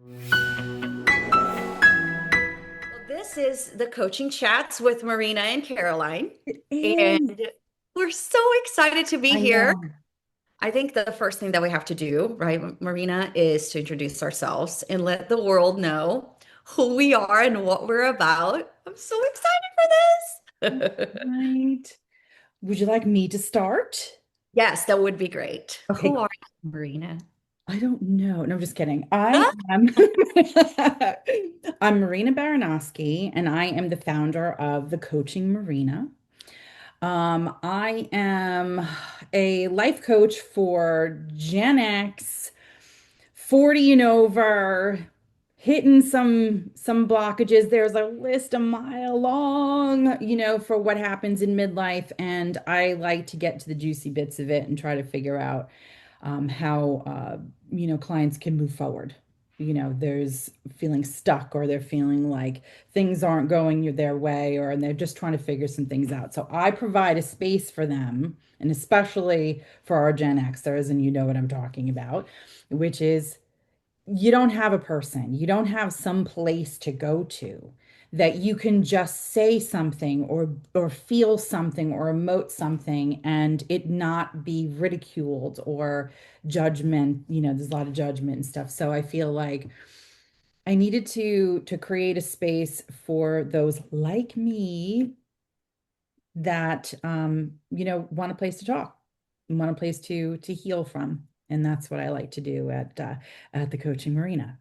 Well, this is the coaching chats with Marina and Caroline, It and is. we're so excited to be I here. know. I think the first thing that we have to do, right, Marina, is to introduce ourselves and let the world know who we are and what we're about. I'm so excited for this. Right. Would you like me to start? Yes, that would be great. Okay, Who cool. are you, Marina? I don't know. No, I'm just kidding. Huh? I am I'm Marina Baranowski, and I am the founder of the Coaching Marina. I am a life coach for Gen X, 40 and over, hitting some blockages. There's a list a mile long, for what happens in midlife, and I like to get to the juicy bits of it and try to figure out how clients can move forward. There's feeling stuck, or they're feeling like things aren't going their way, or and they're just trying to figure some things out. So I provide a space for them, and especially for our Gen Xers, and you know what I'm talking about, which is you don't have a person, you don't have some place to go to that you can just say something or feel something or emote something and it not be ridiculed or judgment. There's a lot of judgment and stuff. So I feel like I needed to create a space for those like me that want a place to talk, want a place to heal from. And that's what I like to do at the Coaching Marina.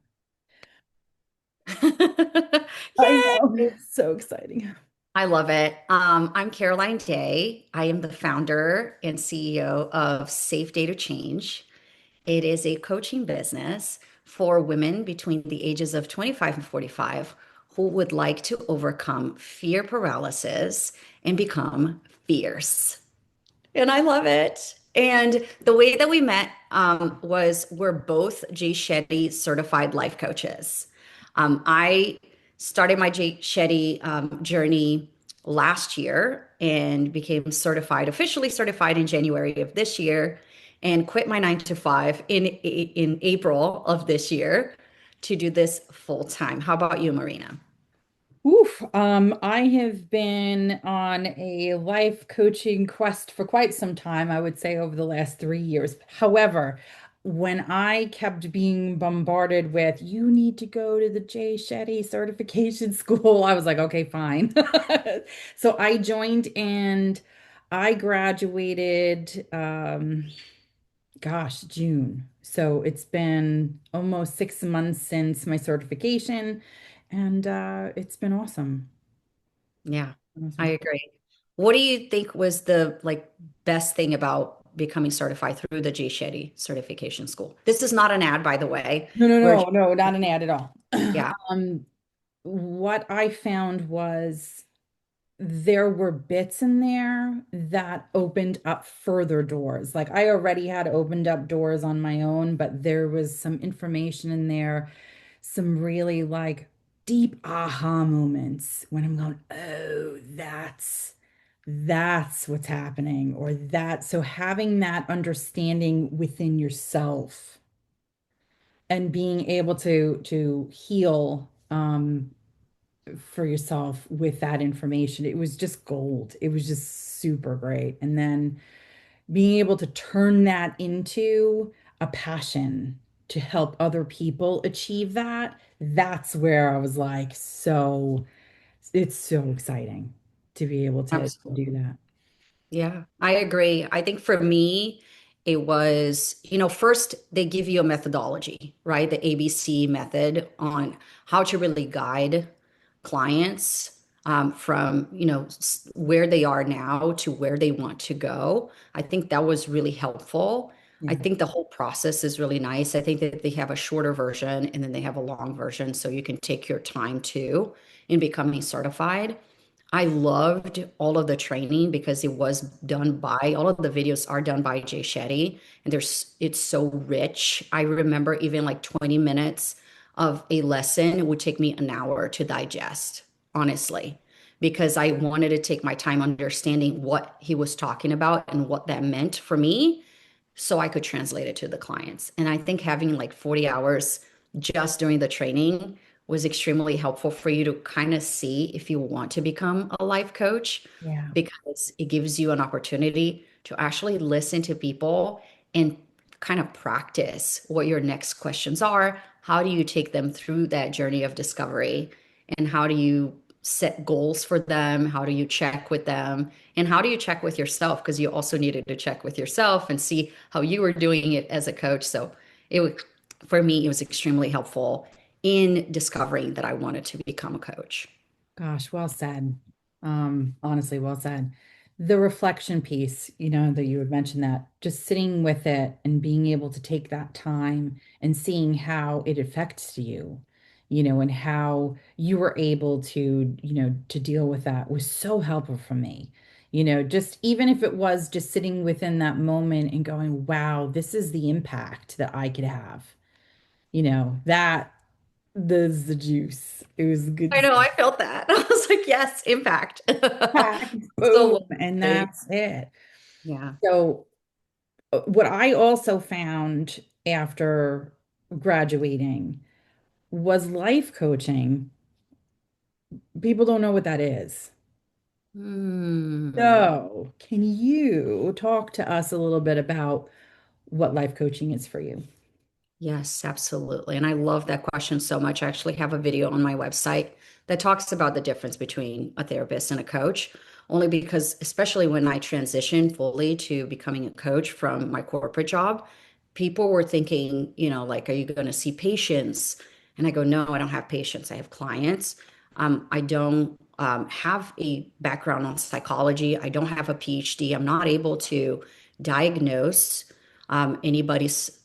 I Yay! know. It's so exciting. I love it. I'm Caroline Day. I am the founder and CEO of Safe Data Change. It is a coaching business for women between the ages of 25 and 45 who would like to overcome fear paralysis and become fierce. And I love it. And the way that we met was we're both Jay Shetty certified life coaches. I started my Jay Shetty journey last year and became certified, officially certified in January of this year, and quit my 9 to 5 in April of this year to do this full time. How about you, Marina? Oof. I have been on a life coaching quest for quite some time, I would say over the last 3 years. However, when I kept being bombarded with, you need to go to the Jay Shetty Certification School, I was like, okay, fine. So I joined and I graduated, gosh, June. So it's been almost 6 months since my certification, and it's been awesome. Yeah, I Awesome. agree. What do you think was the best thing about becoming certified through the Jay Shetty Certification School? This is not an ad, by the way. No, no, We're no, no, not an ad at all. yeah. Um, what I found was there were bits in there that opened up further doors. Like I already had opened up doors on my own, but there was some information in there, some really like deep aha moments when I'm going, oh, that's what's happening, or that. So having that understanding within yourself and being able to heal for yourself with that information. It was just gold. It was just super great. And then being able to turn that into a passion to help other people achieve that, that's where I was like, so it's so exciting to be able to do Absolutely. that. Yeah, I agree. I think for me, it was, first they give you a methodology, right? The ABC method on how to really guide clients from, where they are now to where they want to go. I think that was really helpful. I Yeah. think the whole process is really nice. I think that they have a shorter version and then they have a long version, so you can take your time too in becoming certified. I loved all of the training because it was done by all of the videos are done by Jay Shetty, and it's so rich. I remember even like 20 minutes of a lesson would take me an hour to digest, honestly, because I wanted to take my time understanding what he was talking about and what that meant for me so I could translate it to the clients. And I think having like 40 hours just during the training was extremely helpful for you to kind of see if you want to become a life coach, Yeah. because it gives you an opportunity to actually listen to people and kind of practice what your next questions are. How do you take them through that journey of discovery? And how do you set goals for them? How do you check with them? And how do you check with yourself? Because you also needed to check with yourself and see how you were doing it as a coach. So it was, for me, it was extremely helpful in discovering that I wanted to become a coach. Gosh, well said. Honestly, well said. The reflection piece, that you would mention that, just sitting with it and being able to take that time and seeing how it affects you, and how you were able to deal with that was so helpful for me. Just even if it was just sitting within that moment and going, wow, this is the impact that I could have, that there's the juice. It was good I know, I felt that. I was like, yes, impact. packed, So boom, well and said. that's it. Yeah. So, what I also found after graduating was life coaching. People don't know what that is. Hmm. So, can you talk to us a little bit about what life coaching is for you? Yes, absolutely. And I love that question so much. I actually have a video on my website that talks about the difference between a therapist and a coach, only because, especially when I transitioned fully to becoming a coach from my corporate job, people were thinking, like, are you going to see patients? And I go, no, I don't have patients. I have clients. I don't have a background on psychology. I don't have a PhD. I'm not able to diagnose anybody's,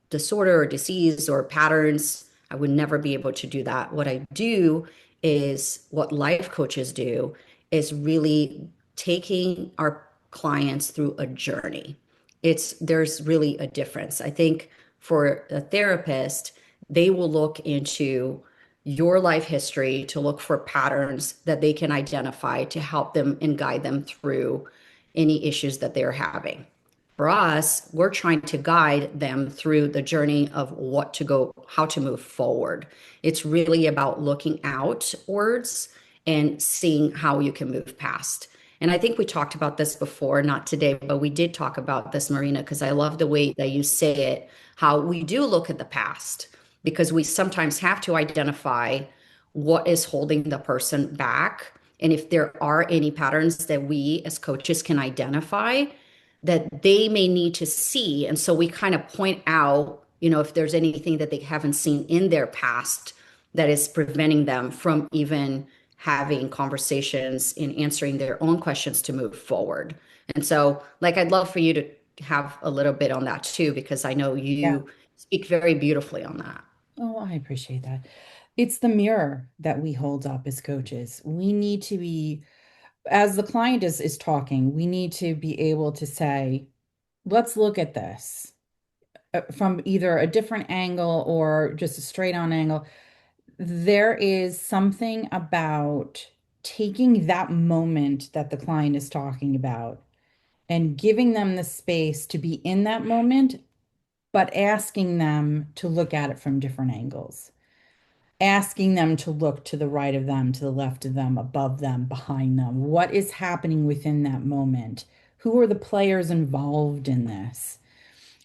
disorder or disease or patterns. I would never be able to do that. What I do is what life coaches do is really taking our clients through a journey. There's really a difference. I think for a therapist, they will look into your life history to look for patterns that they can identify to help them and guide them through any issues that they're having. For us, we're trying to guide them through the journey of what to go, how to move forward. It's really about looking outwards and seeing how you can move past. And I think we talked about this before, not today, but we did talk about this, Marina, because I love the way that you say it, how we do look at the past, because we sometimes have to identify what is holding the person back. And if there are any patterns that we as coaches can identify, that they may need to see. And so we kind of point out, if there's anything that they haven't seen in their past that is preventing them from even having conversations and answering their own questions to move forward. And so, like, I'd love for you to have a little bit on that too, because I know Yeah. you speak very beautifully on that. Oh, I appreciate that. It's the mirror that we hold up as coaches. We need to be, as the client is talking, we need to be able to say, let's look at this from either a different angle or just a straight on angle. There is something about taking that moment that the client is talking about and giving them the space to be in that moment, but asking them to look at it from different angles, asking them to look to the right of them, to the left of them, above them, behind them. What is happening within that moment? Who are the players involved in this?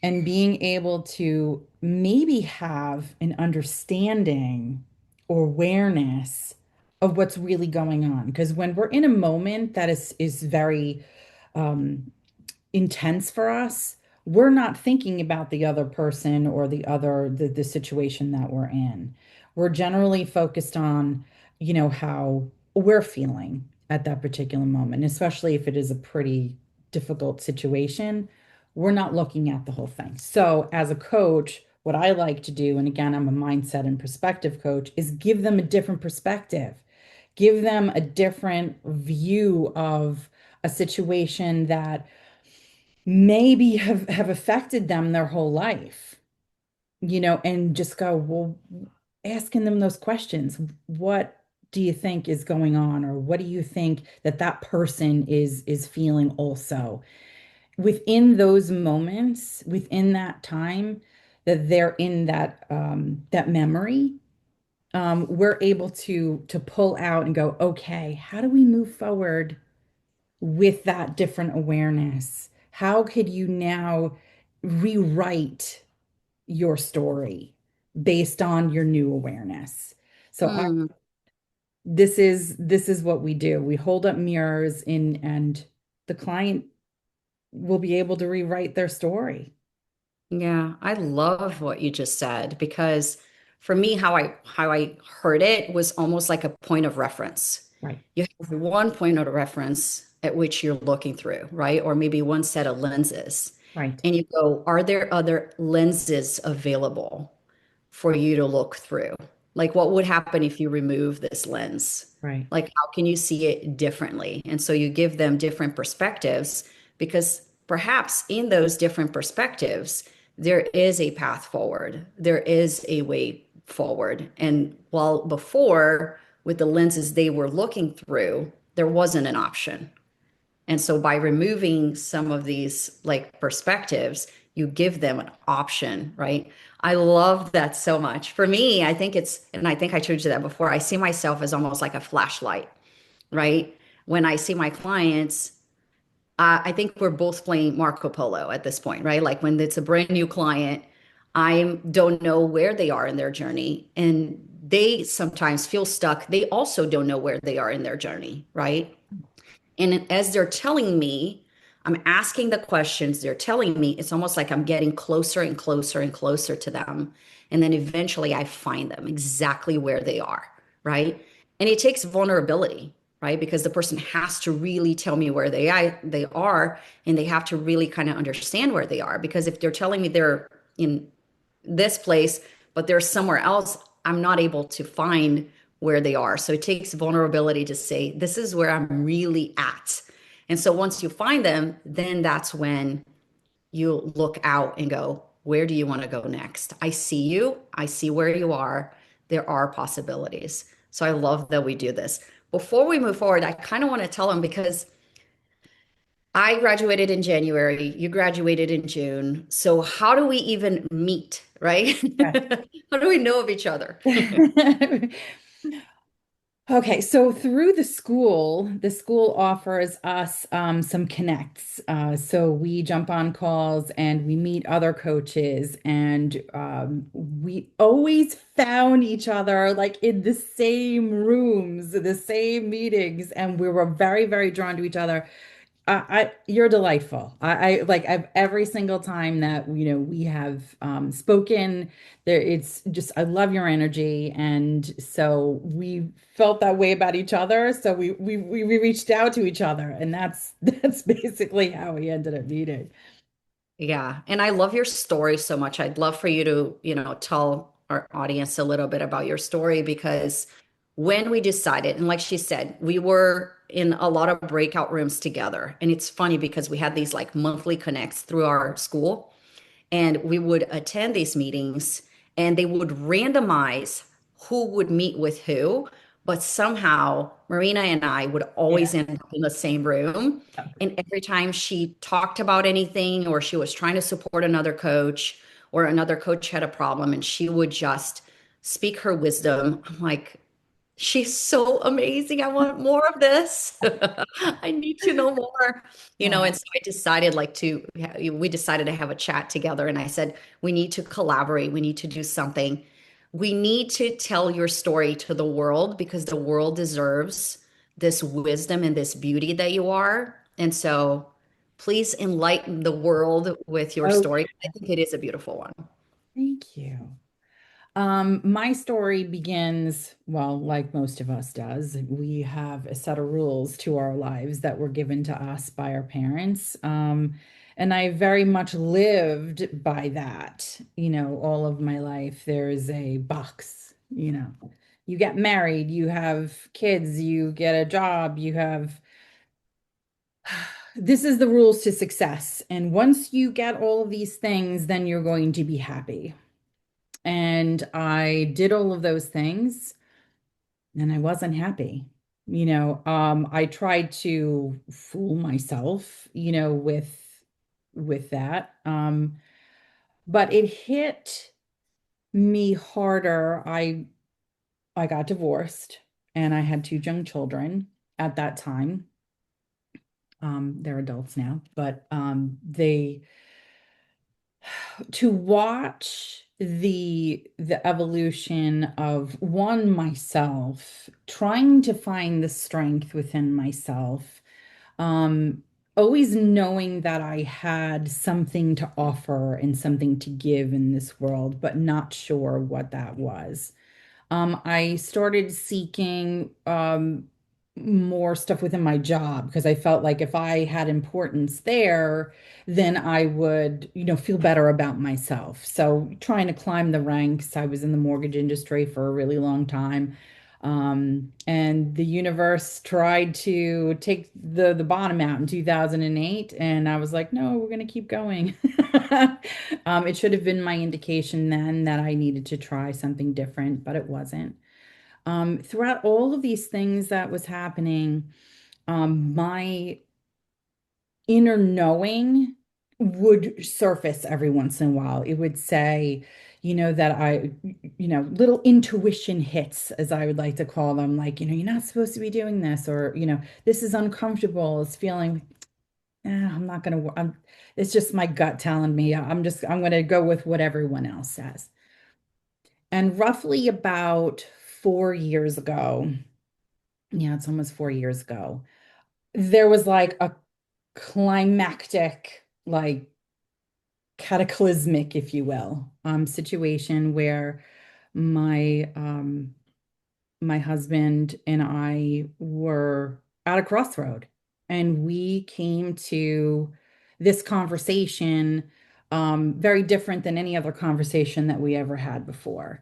And being able to maybe have an understanding or awareness of what's really going on. Because when we're in a moment that is very um, intense for us, we're not thinking about the other person or the situation that we're in. We're generally focused on, how we're feeling at that particular moment, especially if it is a pretty difficult situation. We're not looking at the whole thing. So, as a coach, what I like to do, and again, I'm a mindset and perspective coach, is give them a different perspective, give them a different view of a situation that maybe have affected them their whole life, and just go, well, asking them those questions. What do you think is going on? Or what do you think that that person is feeling also? Within those moments, within that time, that they're in that memory, we're able to pull out and go, okay, how do we move forward with that different awareness? How could you now rewrite your story based on your new awareness? So Mm, this is what we do. We hold up mirrors in, and the client will be able to rewrite their story. yeah, I love what you just said because for me, how I heard it was almost like a point of reference. Right, You have one point of reference at which you're looking through, right? Or maybe one set of lenses. right, And you go, are there other lenses available for you to look through? Like, what would happen if you remove this lens? right, Like, how can you see it differently? And so you give them different perspectives because perhaps in those different perspectives, there is a path forward, there is a way forward. And while before, with the lenses they were looking through, there wasn't an option. And so by removing some of these like perspectives, you give them an option, right? I love that so much. For me, I think it's, and I think I told you that before, I see myself as almost like a flashlight, right? When I see my clients, I think we're both playing Marco Polo at this point, right? Like when it's a brand new client, I don't know where they are in their journey. And they sometimes feel stuck. They also don't know where they are in their journey, right? And as they're telling me, I'm asking the questions, they're telling me, it's almost like I'm getting closer and closer and closer to them. And then eventually I find them exactly where they are, right? And it takes vulnerability, right? Because the person has to really tell me where they are, and they have to really kind of understand where they are. Because if they're telling me they're in this place, but they're somewhere else, I'm not able to find where they are. So it takes vulnerability to say, this is where I'm really at. And so once you find them, then that's when you look out and go, where do you want to go next? I see you. I see where you are. There are possibilities. So I love that we do this. Before we move forward, I kind of want to tell them because I graduated in January, you graduated in June. So how do we even meet, right? How do we know of each other? right. Okay, so through the school offers us some connects. So we jump on calls and we meet other coaches, and we always found each other like in the same rooms, the same meetings, and we were very, very drawn to each other. You're delightful. I've every single time that we have spoken there. It's just I love your energy, and so we felt that way about each other. So we reached out to each other, and that's that's basically how we ended up meeting. Yeah, and I love your story so much. I'd love for you to, tell our audience a little bit about your story because when we decided, and like she said, we were in a lot of breakout rooms together. And it's funny because we had these like monthly connects through our school, and we would attend these meetings and they would randomize who would meet with who, but somehow Marina and I would Yeah. always end up in the same room. And every time she talked about anything or she was trying to support another coach or another coach had a problem and she would just speak her wisdom, I'm like, she's so amazing. I want more of this. I need to know more, Oh, and so I decided we decided to have a chat together and I said, we need to collaborate. We need to do something. We need to tell your story to the world because the world deserves this wisdom and this beauty that you are. And so please enlighten the world with your okay. story. I think it is a beautiful one. Thank you. My story begins, well, like most of us does. We have a set of rules to our lives that were given to us by our parents. And I very much lived by that, all of my life. There's a box, you get married, you have kids, you get a job, you have, this is the rules to success. And once you get all of these things, then you're going to be happy. And I did all of those things and I wasn't happy. I tried to fool myself, with that. but it hit me harder. I got divorced and I had two young children at that time. They're adults now, but they to watch the evolution of one myself, trying to find the strength within myself, always knowing that I had something to offer and something to give in this world, but not sure what that was. I started seeking more stuff within my job because I felt like if I had importance there, then I would, feel better about myself. So trying to climb the ranks, I was in the mortgage industry for a really long time. And the universe tried to take the bottom out in 2008, and I was like, no, we're going to keep going. It should have been my indication then that I needed to try something different, but it wasn't. Throughout all of these things that was happening, my inner knowing would surface every once in a while. It would say, that little intuition hits, as I would like to call them, like, you're not supposed to be doing this, or, this is uncomfortable. It's feeling, I'm not going to, it's just my gut telling me, I'm going to go with what everyone else says. And roughly about 4 years ago, yeah, it's almost 4 years ago, there was like a climactic, like cataclysmic, if you will, situation where my my husband and I were at a crossroad, and we came to this conversation, very different than any other conversation that we ever had before,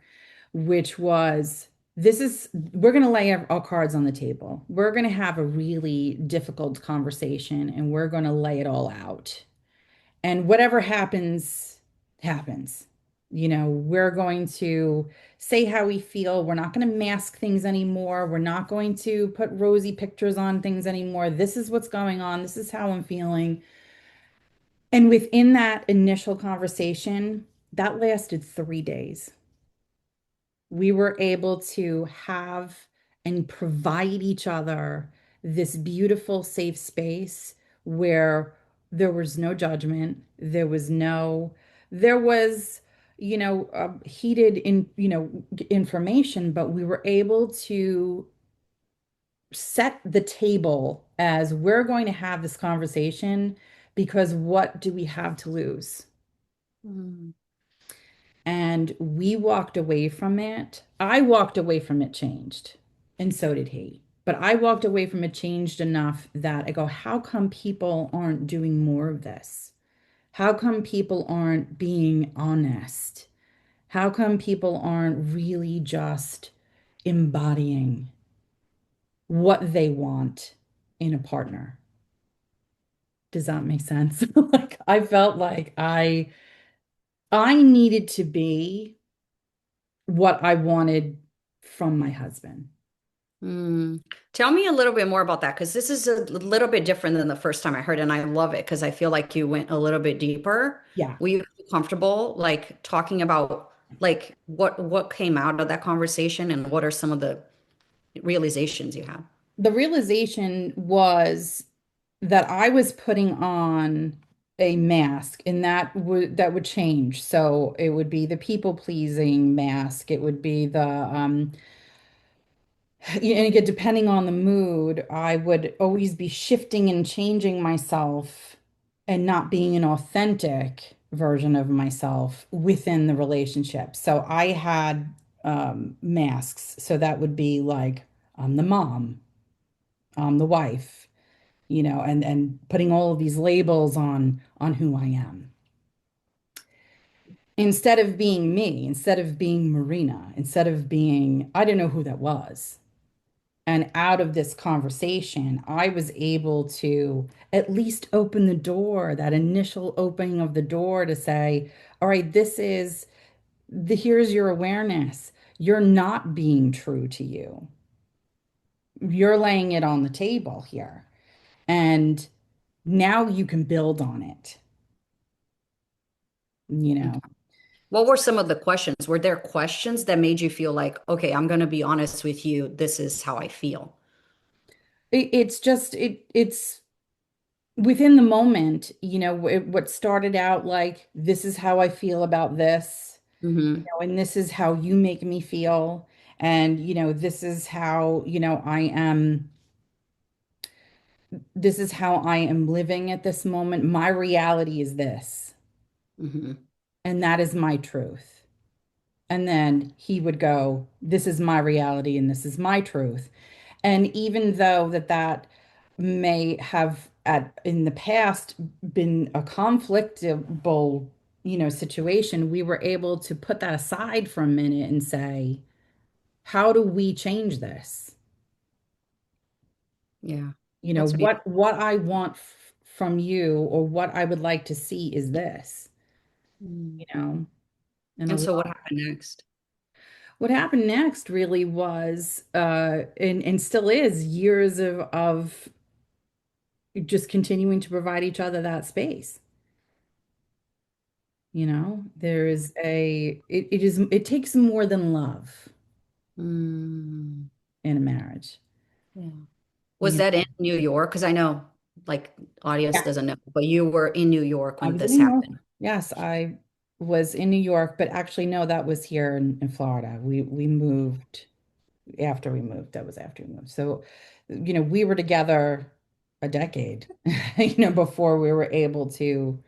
which was we're going to lay our cards on the table. We're going to have a really difficult conversation and we're going to lay it all out. And whatever happens, happens. We're going to say how we feel. We're not going to mask things anymore. We're not going to put rosy pictures on things anymore. This is what's going on. This is how I'm feeling. And within that initial conversation, that lasted 3 days. We were able to have and provide each other this beautiful, safe space where there was no judgment, there was, heated information, but we were able to set the table as we're going to have this conversation because what do we have to lose? Mm. And we walked away from it. I walked away from it changed, and so did he. But I walked away from it changed enough that I go, how come people aren't doing more of this? How come people aren't being honest? How come people aren't really just embodying what they want in a partner? Does that make sense? Like I felt like I needed to be what I wanted from my husband. Mm. Tell me a little bit more about that because this is a little bit different than the first time I heard, and I love it because I feel like you went a little bit deeper. Yeah. Were you comfortable like talking about like what came out of that conversation and what are some of the realizations you had? The realization was that I was putting on a mask, and that would change. So it would be the people pleasing mask. It would be and again, depending on the mood, I would always be shifting and changing myself and not being an authentic version of myself within the relationship. So I had masks. So that would be like, I'm the mom, I'm the wife, and putting all of these labels on who I am. Instead of being me, instead of being Marina, instead of being, I didn't know who that was. And out of this conversation, I was able to at least open the door, that initial opening of the door to say, all right, here's your awareness. You're not being true to you. You're laying it on the table here. And now you can build on it. you Okay. know. What were some of the questions? Were there questions that made you feel like, okay, I'm going to be honest with you. This is how I feel. It's just it's within the moment, what started out like this is how I feel about this, Hmm. and this is how you make me feel, and this is how, this is how I am living at this moment. My reality is this, Hmm. and that is my truth. And then he would go, this is my reality and this is my truth. And even though that may have in the past been a conflictable, situation, we were able to put that aside for a minute and say, how do we change this? Yeah, that's beautiful. What I want from you, or what I would like to see is this, Mm. you know, and a And so what lot. happened next? What happened next really was, and still is, years of just continuing to provide each other that space. There is it takes more than love Mm. in a marriage. Yeah. Was You that in New York? Because I know, like, audience Yeah, doesn't know, but you were in New York I when was in this New York. happened. Yes, I was in New York, but actually, no, that was here in Florida. We moved after we moved. That was after we moved. So, we were together a decade, before we were able to,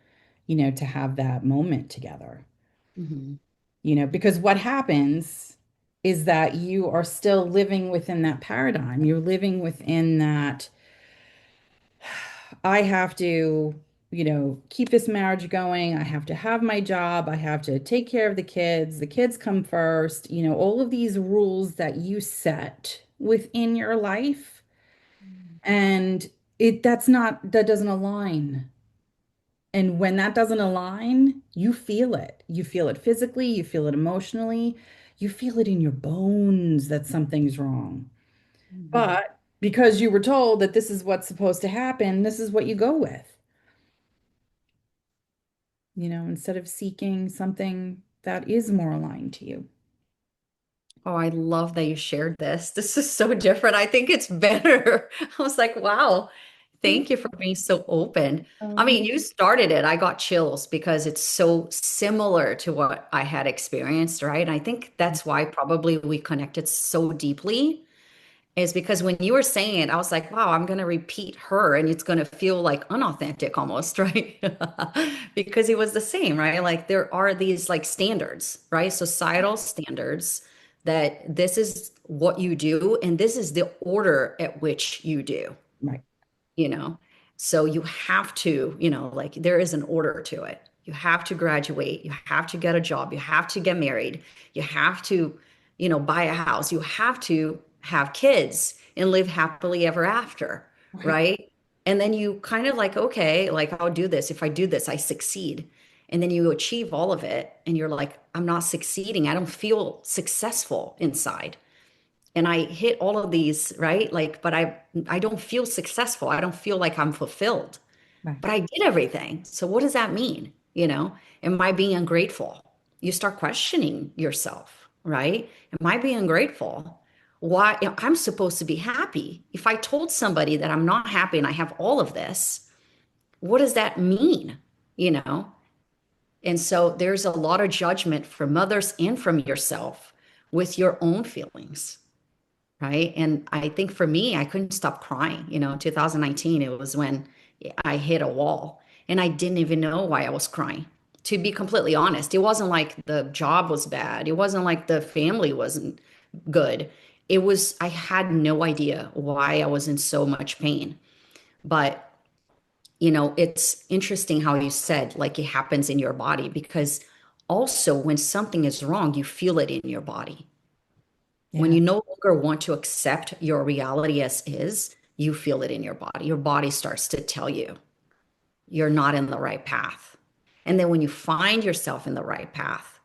to have that moment together. Hmm. Because what happens is that you are still living within that paradigm. You're living within that, I have to, keep this marriage going. I have to have my job. I have to take care of the kids. The kids come first. All of these rules that you set within your life. And that doesn't align. And when that doesn't align, you feel it. You feel it physically, you feel it emotionally, you feel it in your bones that something's wrong. Hmm. But because you were told that this is what's supposed to happen, this is what you go with, instead of seeking something that is more aligned to you. Oh, I love that you shared this. This is so different. I think it's better. I was like, wow, Yeah. thank you for being so open. I Um, mean, you started it. I got chills because it's so similar to what I had experienced, right? And I think that's why probably we connected so deeply, is because when you were saying it, I was like, wow, I'm going to repeat her and it's going to feel like unauthentic almost, right? Because it was the same, right? Like there are these like standards, right? Societal standards that this is what you do and this is the order at which you do, right, you know? So you have to, like there is an order to it. You have to graduate, you have to get a job, you have to get married, you have to, buy a house, you have to have kids and live happily ever after, right, right? And then you kind of like, okay, like I'll do this. If I do this, I succeed. And then you achieve all of it and you're like, I'm not succeeding. I don't feel successful inside, and I hit all of these, right? Like, but I don't feel successful. I don't feel like I'm fulfilled. right, But I did everything. So what does that mean? Am I being ungrateful? You start questioning yourself, right? Am I being ungrateful? Why I'm supposed to be happy. If I told somebody that I'm not happy and I have all of this, what does that mean? You know? And so there's a lot of judgment from others and from yourself with your own feelings, right? And I think for me, I couldn't stop crying. 2019, it was when I hit a wall and I didn't even know why I was crying. To be completely honest, it wasn't like the job was bad. It wasn't like the family wasn't good. It was, I had no idea why I was in so much pain. But, it's interesting how you said like it happens in your body because also when something is wrong, you feel it in your body. When yeah, you no longer want to accept your reality as is, you feel it in your body. Your body starts to tell you you're not in the right path. And then when you find yourself in the right path,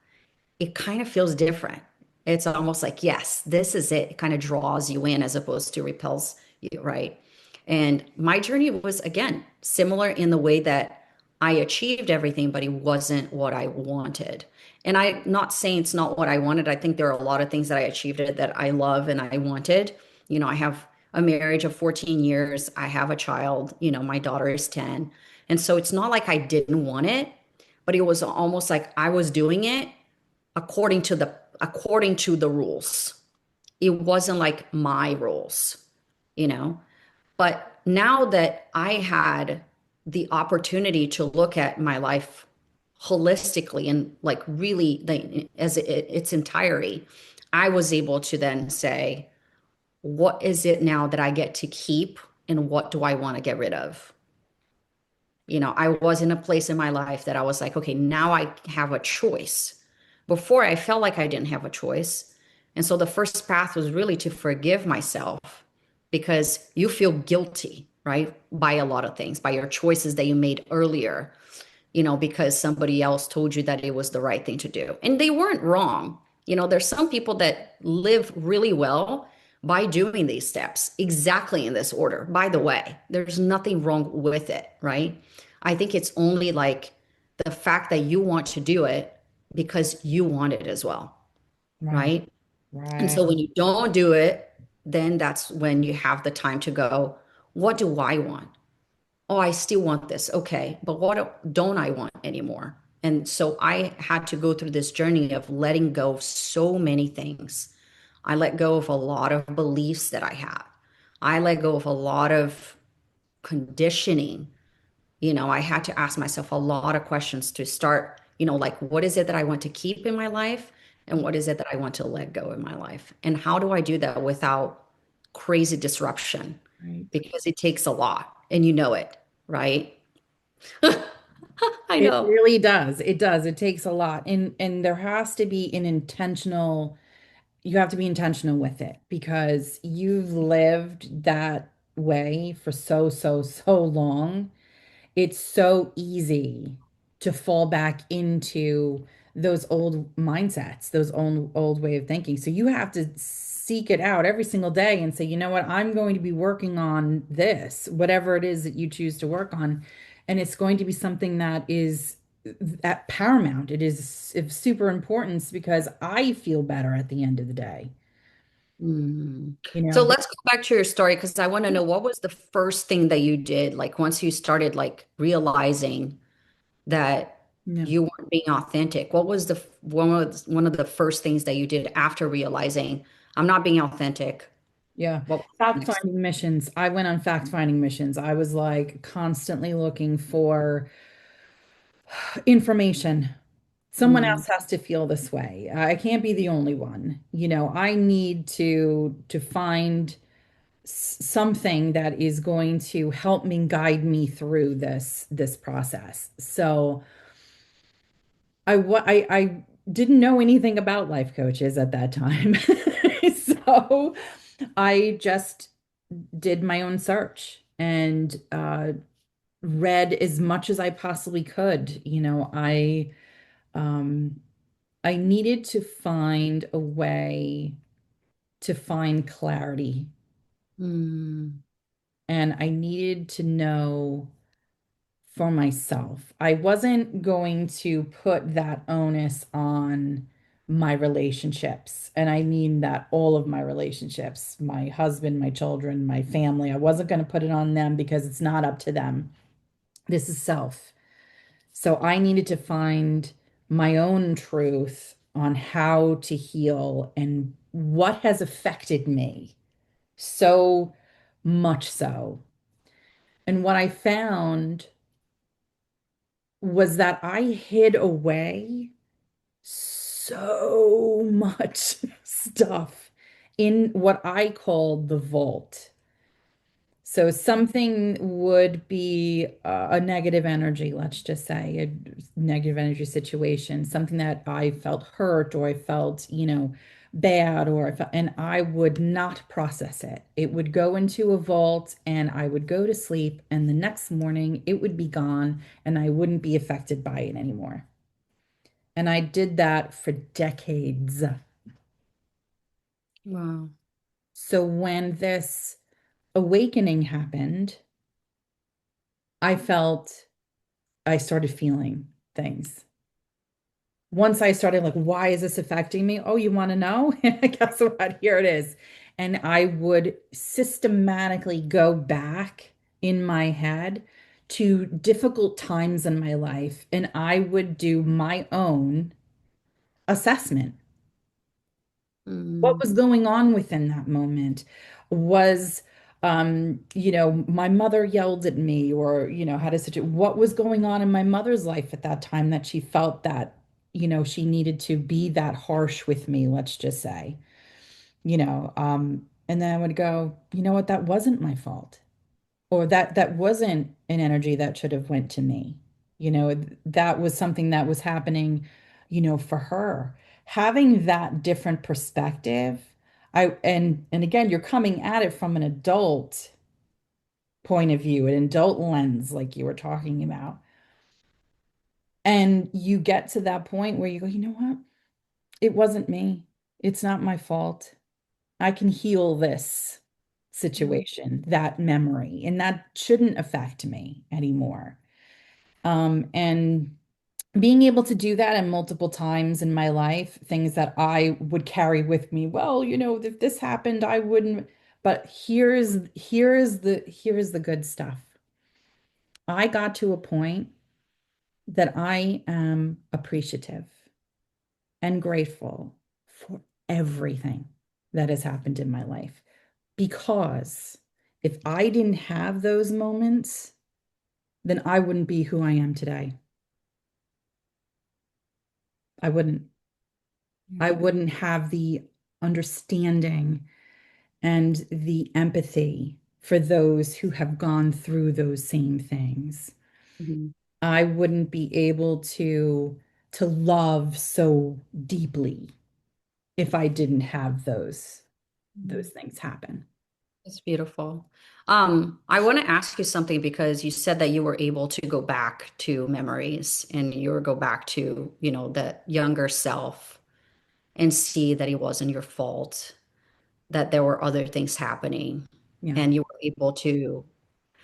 it kind of feels different. It's almost like, yes, this is it. It kind of draws you in as opposed to repels you, right? And my journey was, again, similar in the way that I achieved everything, but it wasn't what I wanted. And I'm not saying it's not what I wanted. I think there are a lot of things that I achieved that I love and I wanted. I have a marriage of 14 years. I have a child, my daughter is 10. And so it's not like I didn't want it, but it was almost like I was doing it according to the rules. It wasn't like my rules, you know? But now that I had the opportunity to look at my life holistically and like really as its entirety, I was able to then say, what is it now that I get to keep and what do I want to get rid of? I was in a place in my life that I was like, okay, now I have a choice. Before I felt like I didn't have a choice. And so the first path was really to forgive myself because you feel guilty, right? By a lot of things, by your choices that you made earlier, because somebody else told you that it was the right thing to do. And they weren't wrong. There's some people that live really well by doing these steps exactly in this order. By the way, there's nothing wrong with it, right? I think it's only like the fact that you want to do it because you want it as well, Right. right? And Right. so when you don't do it, then that's when you have the time to go, what do I want? Oh, I still want this. Okay. But what don't I want anymore? And so I had to go through this journey of letting go of so many things. I let go of a lot of beliefs that I had. I let go of a lot of conditioning. I had to ask myself a lot of questions to start, like, what is it that I want to keep in my life? And what is it that I want to let go in my life? And how do I do that without crazy disruption? Right. Because it takes a lot and it, right? I It know. really does. It does. It takes a lot. And there has to be an intentional, you have to be intentional with it because you've lived that way for so long. It's so easy to fall back into those old mindsets, those old way of thinking. So you have to seek it out every single day and say, you know what, I'm going to be working on this, whatever it is that you choose to work on. And it's going to be something that is at paramount. It is of super importance because I feel better at the end of the day. Mm. You So know, let's go back to your story because I want to know what was the first thing that you did, like once you started like realizing that yeah. you weren't being authentic. What was one of the first things that you did after realizing I'm not being authentic? Yeah. What was the next? Fact-finding missions. I went on fact-finding missions. I was like constantly looking for information. Someone Mm, else has to feel this way. I can't be the only one. I need to find something that is going to help me guide me through this process. So I didn't know anything about life coaches at that time. So I just did my own search and read as much as I possibly could. Um, I needed to find a way to find clarity, mm, and I needed to know for myself. I wasn't going to put that onus on my relationships. And I mean that all of my relationships, my husband, my children, my family, I wasn't going to put it on them because it's not up to them. This is self. So I needed to find my own truth on how to heal and what has affected me so much so. And what I found was that I hid away so much stuff in what I called the vault. So something would be a negative energy, let's just say, a negative energy situation, something that I felt hurt or I felt, bad or I felt, and I would not process it. It would go into a vault and I would go to sleep, and the next morning it would be gone and I wouldn't be affected by it anymore. And I did that for decades. wow. So when this awakening happened, I felt I started feeling things. Once I started like, why is this affecting me? Oh, you want to know? Guess what? Here it is. And I would systematically go back in my head to difficult times in my life, and I would do my own assessment. What Mm, was going on within that moment? Was my mother yelled at me, or, had a situation. What was going on in my mother's life at that time that she felt that, she needed to be that harsh with me, let's just say, and then I would go, you know what, that wasn't my fault, or that wasn't an energy that should have went to me. That was something that was happening, for her. Having that different perspective, and again, you're coming at it from an adult point of view, an adult lens, like you were talking about. And you get to that point where you go, you know what? It wasn't me. It's not my fault. I can heal this mm, situation, that memory, and that shouldn't affect me anymore. And being able to do that in multiple times in my life, things that I would carry with me. Well, if this happened, I wouldn't. But here is the good stuff. I got to a point that I am appreciative and grateful for everything that has happened in my life. Because if I didn't have those moments, then I wouldn't be who I am today. I wouldn't. I mm, wouldn't have the understanding and the empathy for those who have gone through those same things. mhm, I wouldn't be able to love so deeply if I didn't have those mm. things happen. That's beautiful. I want to ask you something because you said that you were able to go back to memories and you were go back to, that younger self and see that it wasn't your fault, that there were other things happening, Yeah. and you were able to.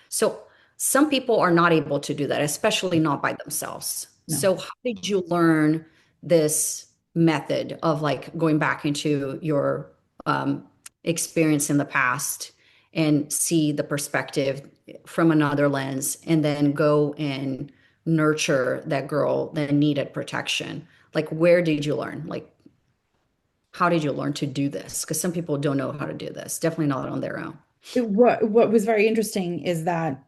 So some people are not able to do that, especially not by themselves. No. So how did you learn this method of like going back into your um, experience in the past and see the perspective from another lens and then go and nurture that girl that needed protection? Like, where did you learn? Like, how did you learn to do this? Because some people don't know how to do this, definitely not on their own. What was very interesting is that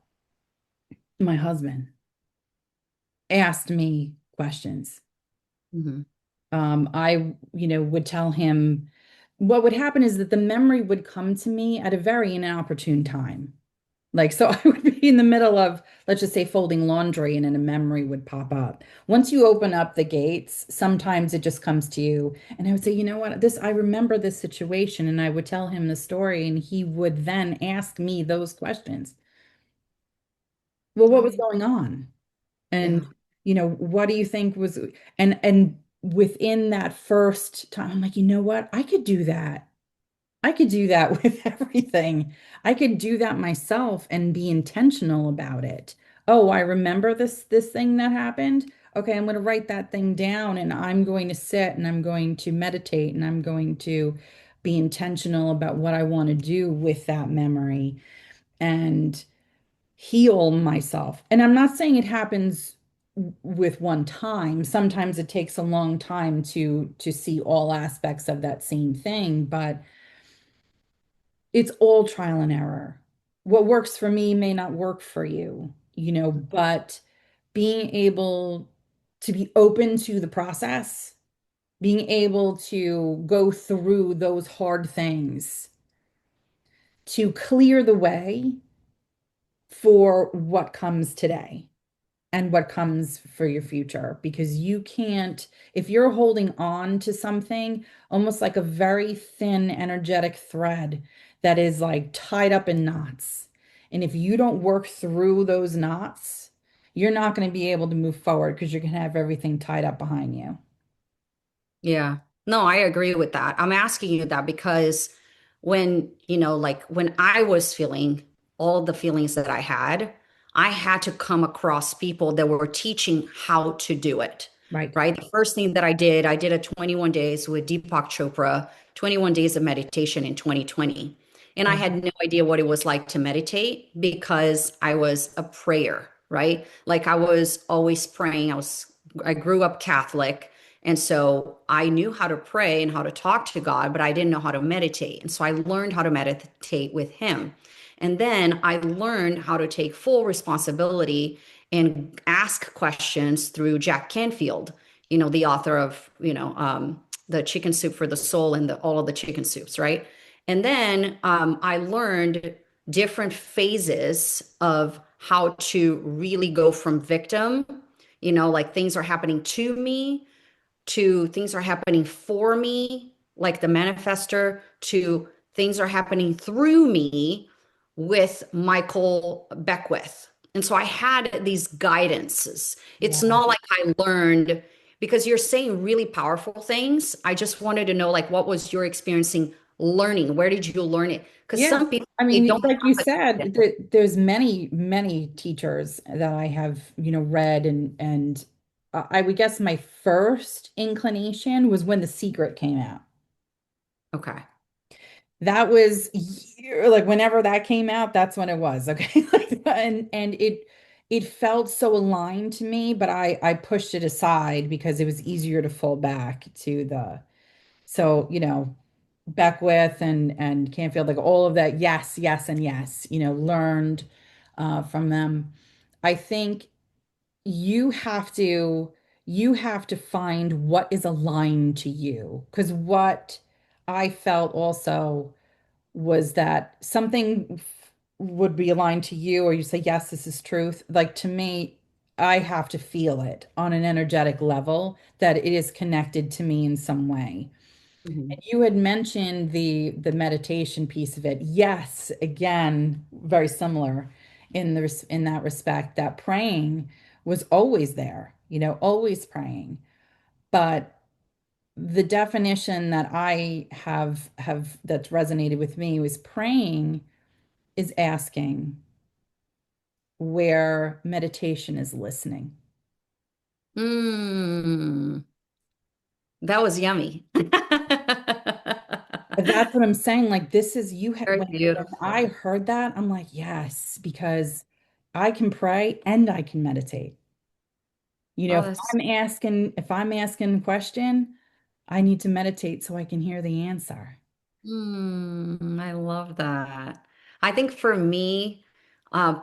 my husband asked me questions. Mhm. I, would tell him what would happen is that the memory would come to me at a very inopportune time. Like, so I would be in the middle of, let's just say, folding laundry, and then a memory would pop up. Once you open up the gates, sometimes it just comes to you. And I would say, you know what, I remember this situation. And I would tell him the story, and he would then ask me those questions. Well, what was Oh, going on? And yeah. what do you think was, and within that first time, I'm like, you know what? I could do that. I could do that with everything. I could do that myself and be intentional about it. Oh, I remember this thing that happened. Okay, I'm going to write that thing down, and I'm going to sit and I'm going to meditate and I'm going to be intentional about what I want to do with that memory and heal myself. And I'm not saying it happens with one time. Sometimes it takes a long time to see all aspects of that same thing, but it's all trial and error. What works for me may not work for you, but being able to be open to the process, being able to go through those hard things to clear the way for what comes today and what comes for your future, because you can't, if you're holding on to something almost like a very thin energetic thread that is like tied up in knots, and if you don't work through those knots, you're not going to be able to move forward because you're going to have everything tied up behind you. Yeah. No, I agree with that. I'm asking you that because when, like when I was feeling all the feelings that I had, I had to come across people that were teaching how to do it, Right. right? The first thing that I did a 21 days with Deepak Chopra, 21 days of meditation in 2020. And I Wow. had no idea what it was like to meditate because I was a prayer, right? Like I was always praying. I grew up Catholic. And so I knew how to pray and how to talk to God, but I didn't know how to meditate. And so I learned how to meditate with him. And then I learned how to take full responsibility and ask questions through Jack Canfield, the author of, the Chicken Soup for the Soul and all of the chicken soups, right? And then I learned different phases of how to really go from victim, like things are happening to me, to things are happening for me, like the manifester, to things are happening through me with Michael Beckwith. And so I had these guidances. It's Wow. not like I learned because you're saying really powerful things. I just wanted to know, like, what was your experiencing learning? Where did you learn it? Because Yeah. some people, I they mean, don't like you have it. said, there's many, many teachers that I have, read and I would guess my first inclination was when The Secret came out. Okay. That was like whenever that came out, that's when it was. Okay. Like, and it felt so aligned to me, but I pushed it aside because it was easier to fall back to the so, Beckwith and Canfield, like all of that, yes, yes, and yes, learned from them. I think you have to you have to find what is aligned to you. Because what I felt also was that something would be aligned to you, or you say, yes, this is truth. Like to me, I have to feel it on an energetic level that it is connected to me in some way. Mhm. And you had mentioned the meditation piece of it. Yes, again, very similar in that respect, that praying was always there, always praying. But the definition that I have that's resonated with me was praying is asking, where meditation is listening. Mm, that was yummy. But that's what I'm saying. Like this is Very when I beautiful. heard that, I'm like, yes, because I can pray and I can meditate. Oh, that's If I'm asking a question, I need to meditate so I can hear the answer. I love that. I think for me, uh,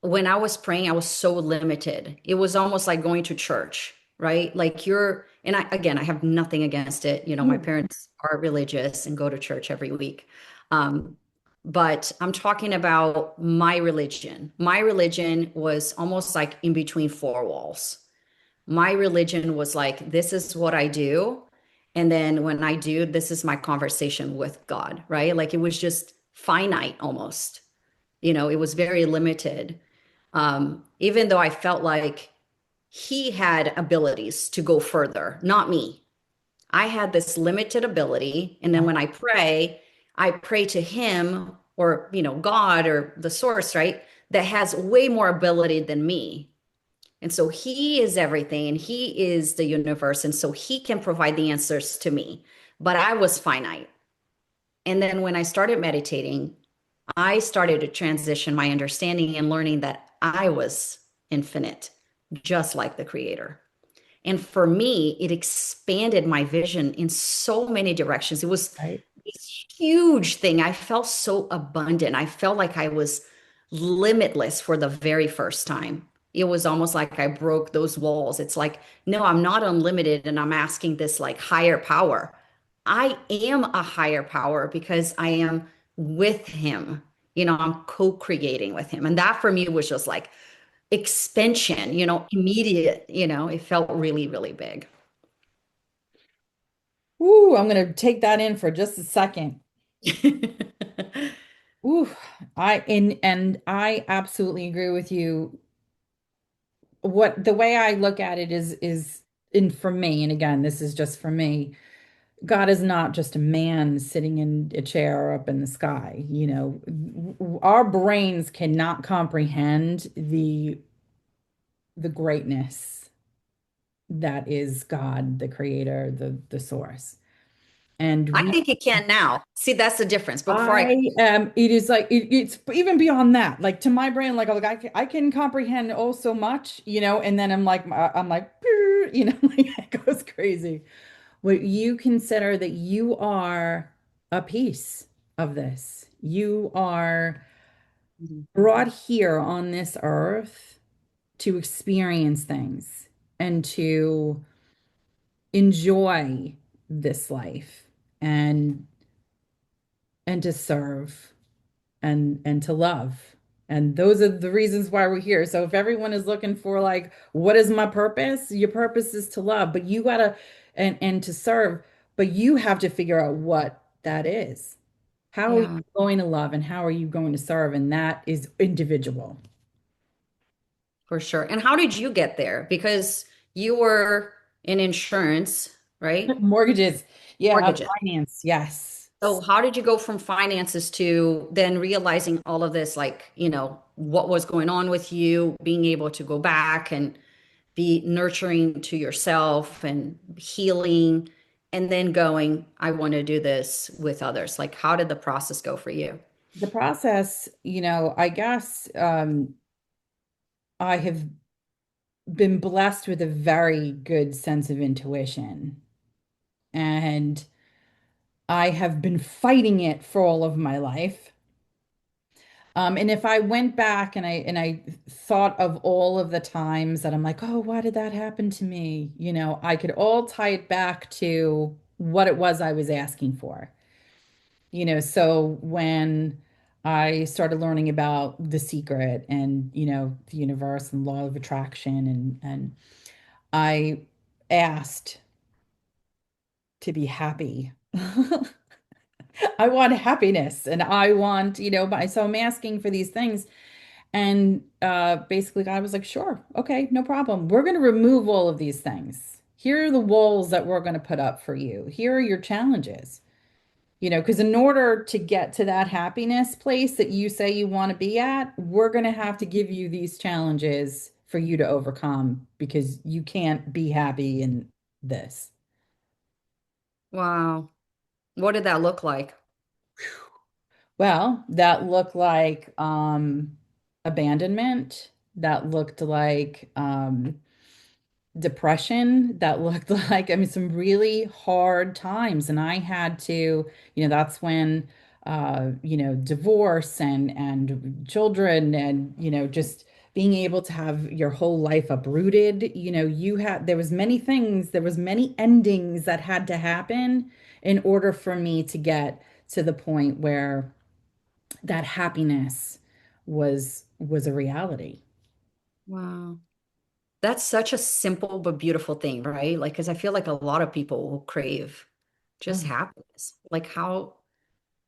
when I was praying, I was so limited. It was almost like going to church, right? Like and I have nothing against it. My Ooh, parents are religious and go to church every week. Um, but I'm talking about my religion. My religion was almost like in between four walls. My religion was like, this is what I do. And then when I do, this is my conversation with God, right? Like it was just finite almost. It was very limited. Even though I felt like he had abilities to go further, not me. I had this limited ability. And then when I pray to him or, God or the source, right? That has way more ability than me. And so he is everything and he is the universe. And so he can provide the answers to me. But I was finite. And then when I started meditating, I started to transition my understanding and learning that I was infinite, just like the creator. And for me, it expanded my vision in so many directions. It was right. this huge thing. I felt so abundant. I felt like I was limitless for the very first time. It was almost like I broke those walls. It's like, no, I'm not unlimited and I'm asking this like higher power. I am a higher power because I am with him. I'm co-creating with him. And that for me was just like expansion, immediate, it felt really, really big. Ooh, I'm gonna take that in for just a second. Ooh, and I absolutely agree with you. What the way I look at it is in for me, and again, this is just for me. God is not just a man sitting in a chair up in the sky. Our brains cannot comprehend the greatness that is God, the creator, the source. And I we think it can now. See, that's the difference. But before I, I am, it is like it's even beyond that. Like to my brain, I can comprehend oh so much, and then I'm like, like it goes crazy. What you consider that you are a piece of this. You are Mhm. brought here on this earth to experience things and to enjoy this life and to serve and to love. And those are the reasons why we're here. So if everyone is looking for like, what is my purpose? Your purpose is to love, but you gotta and to serve, but you have to figure out what that is. How are you Yeah, going to love and how are you going to serve? And that is individual. for sure. And how did you get there? Because you were in insurance, right? Mortgages, yeah, Mortgages. finance, yes. So how did you go from finances to then realizing all of this, like, what was going on with you, being able to go back and be nurturing to yourself and healing, and then going, I want to do this with others. Like, how did the process go for you? The process, I guess I have been blessed with a very good sense of intuition. And I have been fighting it for all of my life. And if I went back and I thought of all of the times that I'm like, oh, why did that happen to me? I could all tie it back to what it was I was asking for. So when I started learning about The Secret and, the universe and law of attraction and I asked to be happy. I want happiness and I want, so I'm asking for these things. And basically, God was like, sure, okay, no problem. We're going to remove all of these things. Here are the walls that we're going to put up for you. Here are your challenges. Because in order to get to that happiness place that you say you want to be at, we're going to have to give you these challenges for you to overcome because you can't be happy in this. Wow. What did that look like? Well, that looked like abandonment. That looked like depression. That looked like, I mean, some really hard times. And I had to, that's when, divorce and children and, just being able to have your whole life uprooted. There was many things, there was many endings that had to happen in order for me to get to the point where that happiness was a reality. Wow. That's such a simple but beautiful thing, right? Like, because I feel like a lot of people will crave just Oh, happiness. Like, yeah.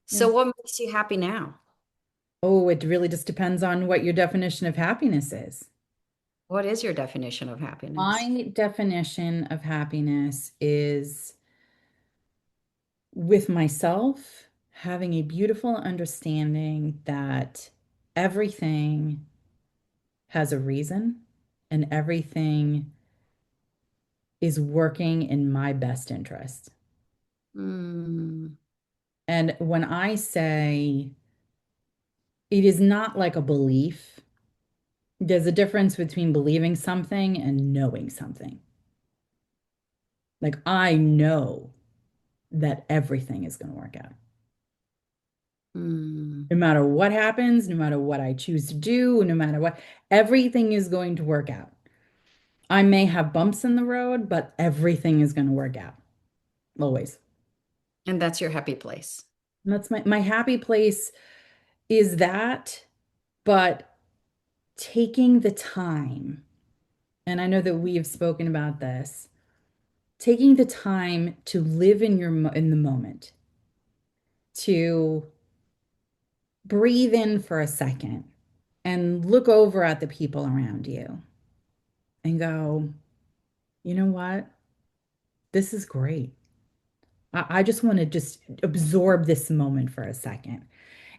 so what makes you happy now? Oh, it really just depends on what your definition of happiness is. What is your definition of happiness? My definition of happiness is with myself having a beautiful understanding that everything has a reason and everything is working in my best interest. Mm, And when I say it is not like a belief, there's a difference between believing something and knowing something. Like I know that everything is going to work out. mm. No matter what happens, no matter what I choose to do, no matter what, everything is going to work out. I may have bumps in the road, but everything is going to work out. Always. And that's your happy place. And that's my happy place is that, but taking the time, and I know that we have spoken about this, taking the time to live in the moment, to breathe in for a second and look over at the people around you and go, you know what? This is great. I just want to just absorb this moment for a second.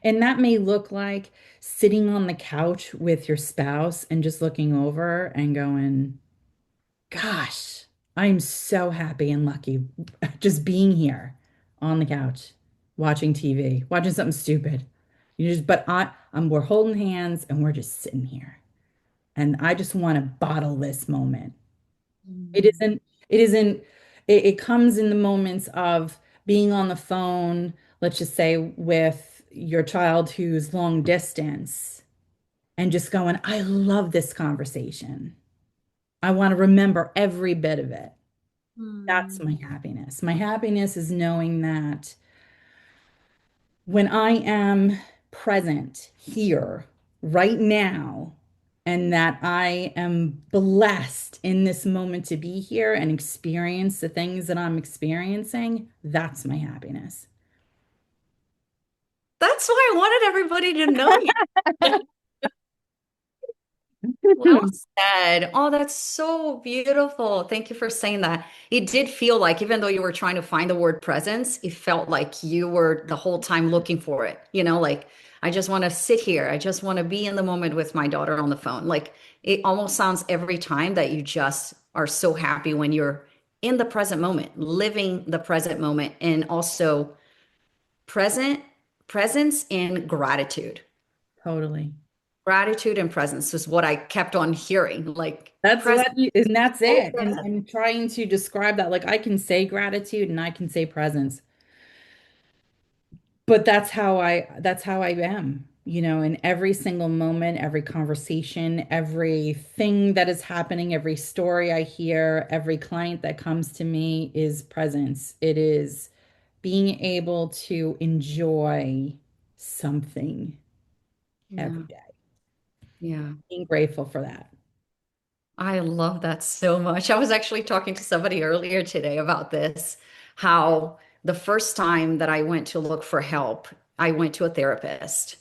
And that may look like sitting on the couch with your spouse and just looking over and going, gosh, I'm so happy and lucky just being here on the couch, watching TV, watching something stupid. We're holding hands and we're just sitting here. And I just want to bottle this moment. It Mm. isn't, it isn't, it comes in the moments of being on the phone, let's just say with your child who's long distance and just going, I love this conversation. I want to remember every bit of it. That's Mm. my happiness. My happiness is knowing that when I am present here, right now, and that I am blessed in this moment to be here and experience the things that I'm experiencing, that's my happiness. That's why I wanted everybody to know you. Well said. Oh, that's so beautiful. Thank you for saying that. It did feel like, even though you were trying to find the word presence, it felt like you were the whole time looking for it. Like, I just want to sit here. I just want to be in the moment with my daughter on the phone. Like, it almost sounds every time that you just are so happy when you're in the present moment, living the present moment, and also present, presence and gratitude. Totally. Gratitude and presence is what I kept on hearing. Like, presence. And that's So it. And present. and trying to describe that, like I can say gratitude and I can say presence. But that's how I am, in every single moment, every conversation, everything that is happening, every story I hear, every client that comes to me is presence. It is being able to enjoy something every Yeah. day. Yeah. Being grateful for that. I love that so much. I was actually talking to somebody earlier today about this, how the first time that I went to look for help, I went to a therapist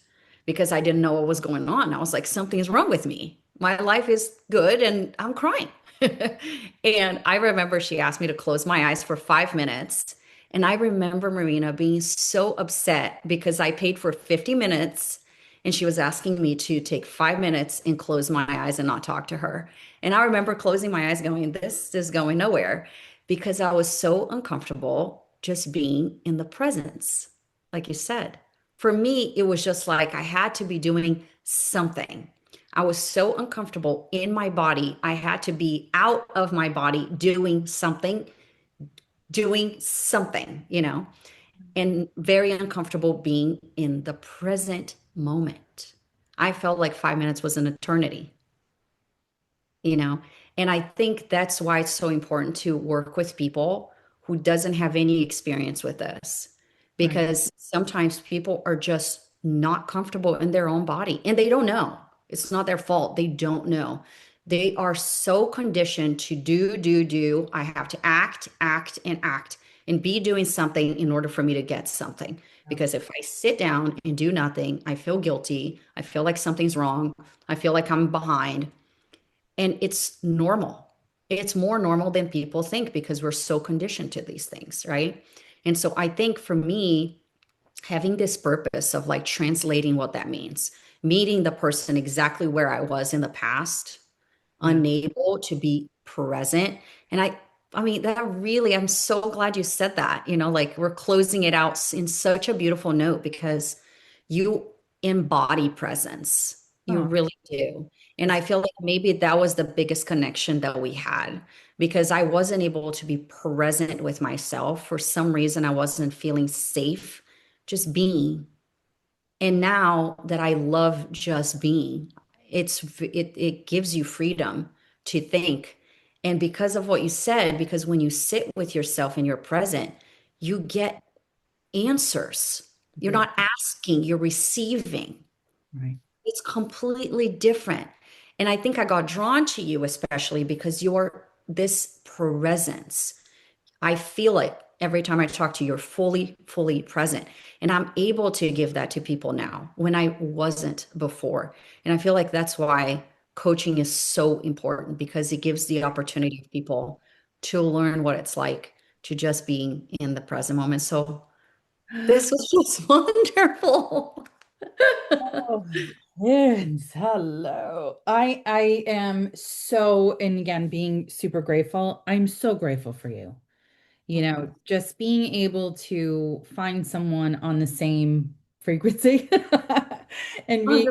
because I didn't know what was going on. I was like, something's wrong with me. My life is good and I'm crying. And I remember she asked me to close my eyes for 5 minutes. And I remember Marina being so upset because I paid for 50 minutes and she was asking me to take 5 minutes and close my eyes and not talk to her. And I remember closing my eyes going, this is going nowhere because I was so uncomfortable just being in the presence. Like you said, for me, it was just like I had to be doing something. I was so uncomfortable in my body. I had to be out of my body doing something, and very uncomfortable being in the present moment. I felt like 5 minutes was an eternity, you know and I think that's why it's so important to work with people who doesn't have any experience with this, Right. because sometimes people are just not comfortable in their own body and they don't know. It's not their fault. They don't know. They are so conditioned to do. I have to act and be doing something in order for me to get something, Yeah. because if I sit down and do nothing, I feel guilty. I feel like something's wrong. I feel like I'm behind. And it's normal. It's more normal than people think because we're so conditioned to these things, right? And so I think for me, having this purpose of like translating what that means, meeting the person exactly where I was in the past, Yeah. unable to be present. And I mean, that really, I'm so glad you said that, like we're closing it out in such a beautiful note because you embody presence. You Oh, really do. And just I feel like maybe that was the biggest connection that we had because I wasn't able to be present with myself. For some reason, I wasn't feeling safe just being. And now that I love just being, it gives you freedom to think. And because of what you said, because when you sit with yourself and you're present, you get answers. You're do. not asking, you're receiving. Right. It's completely different. And I think I got drawn to you, especially because you're this presence. I feel it every time I talk to you. You're fully present. And I'm able to give that to people now when I wasn't before. And I feel like that's why coaching is so important because it gives the opportunity of people to learn what it's like to just being in the present moment. So this was just wonderful. Oh, kids, hello. I am so, and again, being super grateful. I'm so grateful for you. Just being able to find someone on the same frequency and being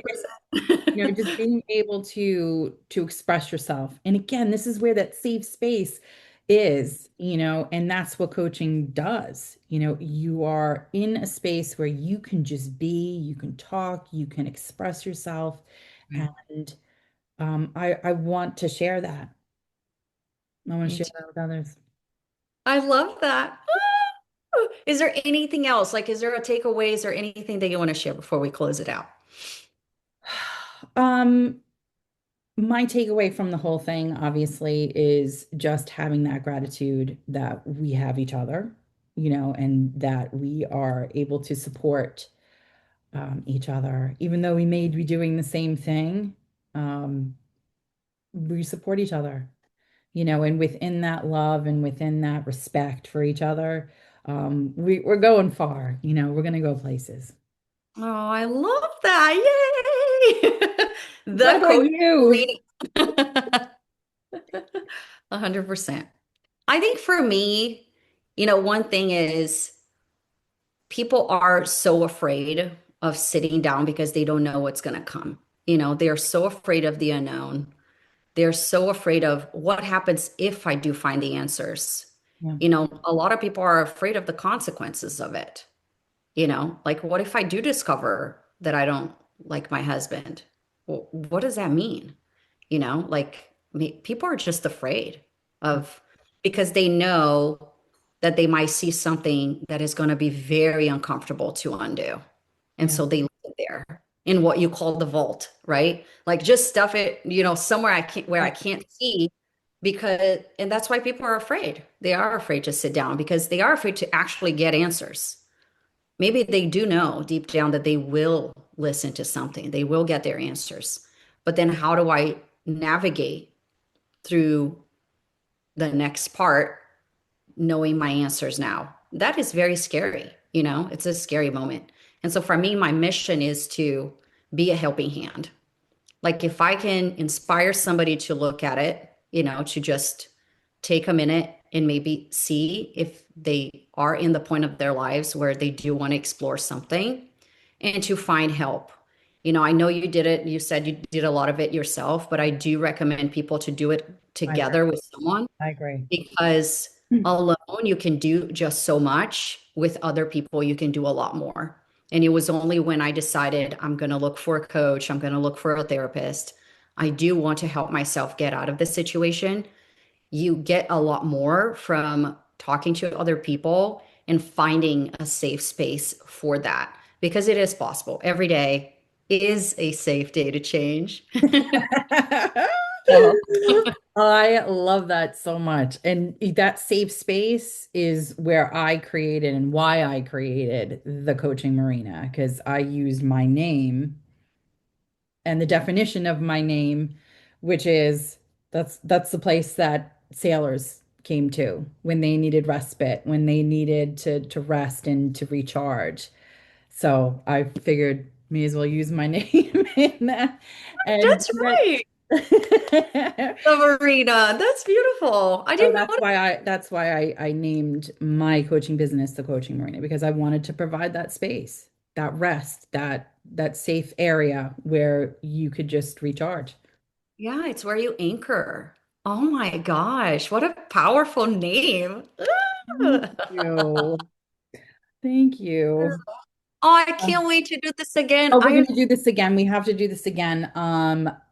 100%. just being able to express yourself. And again, this is where that safe space is, and that's what coaching does. You are in a space where you can just be, you can talk, you can express yourself. And I want to share that. I want to Me share too. that with others. I love that. Is there anything else? Like, is there a takeaways or anything that you want to share before we close it out? Um, My takeaway from the whole thing, obviously, is just having that gratitude that we have each other, and that we are able to support each other. Even though we may be doing the same thing, um, we support each other, and within that love and within that respect for each other, we're going far, we're going to go places. Oh, I love that. Yay! What The about coach you? reading. 100%. I think for me, one thing is people are so afraid of sitting down because they don't know what's going to come. They're so afraid of the unknown. They're so afraid of what happens if I do find the answers. Yeah, A lot of people are afraid of the consequences of it. Like what if I do discover that I don't like my husband? Well, what does that mean? Like people are just afraid of because they know that they might see something that is going to be very uncomfortable to undo. And yeah, so they leave it there in what you call the vault, right? Like just stuff it, somewhere I can't where I yeah, can't see because and that's why people are afraid. They are afraid to sit down because they are afraid to actually get answers. Maybe they do know deep down that they will listen to something. They will get their answers. But then how do I navigate through the next part knowing my answers now? That is very scary, It's a scary moment. And so for me, my mission is to be a helping hand. Like if I can inspire somebody to look at it, to just take a minute and maybe see if they are in the point of their lives where they do want to explore something and to find help. I know you did it. You said you did a lot of it yourself, but I do recommend people to do it I agree. together with someone I agree. because alone you can do just so much. With other people, you can do a lot more. And it was only when I decided I'm going to look for a coach, I'm going to look for a therapist. I do want to help myself get out of this situation. You get a lot more from talking to other people and finding a safe space for that because it is possible. Every day is a safe day to change. So, I love that so much. And that safe space is where I created and why I created the coaching marina, because I used my name and the definition of my name, which is that's the place that sailors came to when they needed respite, when they needed to rest and to recharge. So I figured may as well use my name in that and that's right. The marina. That's beautiful. I so didn't know what. that's why I named my coaching business the Coaching Marina, because I wanted to provide that space, that rest, that safe area where you could just recharge. Yeah, it's where you anchor. Oh my gosh, what a powerful name. Thank you. Thank you. Oh, I can't wait to do this again. Oh, we're going to do this again. We have to do this again.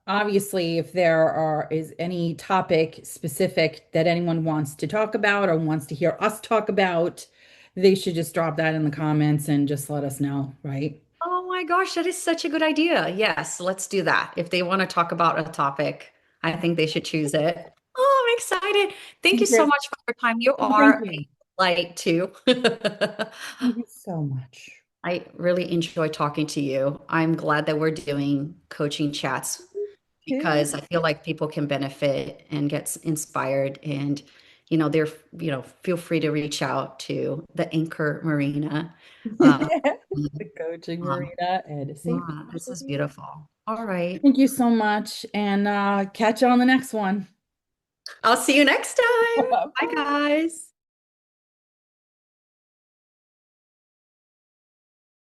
Obviously, if there is any topic specific that anyone wants to talk about or wants to hear us talk about, they should just drop that in the comments and just let us know, right? Oh my gosh, that is such a good idea. Yes, let's do that. If they want to talk about a topic, I think they should choose it. Oh, I'm excited. Thank you so Yes. much for your time. You Oh, thank are you. a light too. Thank you so much. I really enjoy talking to you. I'm glad that we're doing coaching chats Too. because I feel like people can benefit and get inspired and they're, feel free to reach out to the Anchor Marina. Uh, The coaching um, Marina and safety. yeah, this is beautiful. All right. Thank you so much, and catch you on the next one. I'll see you next time. Bye, Bye. guys.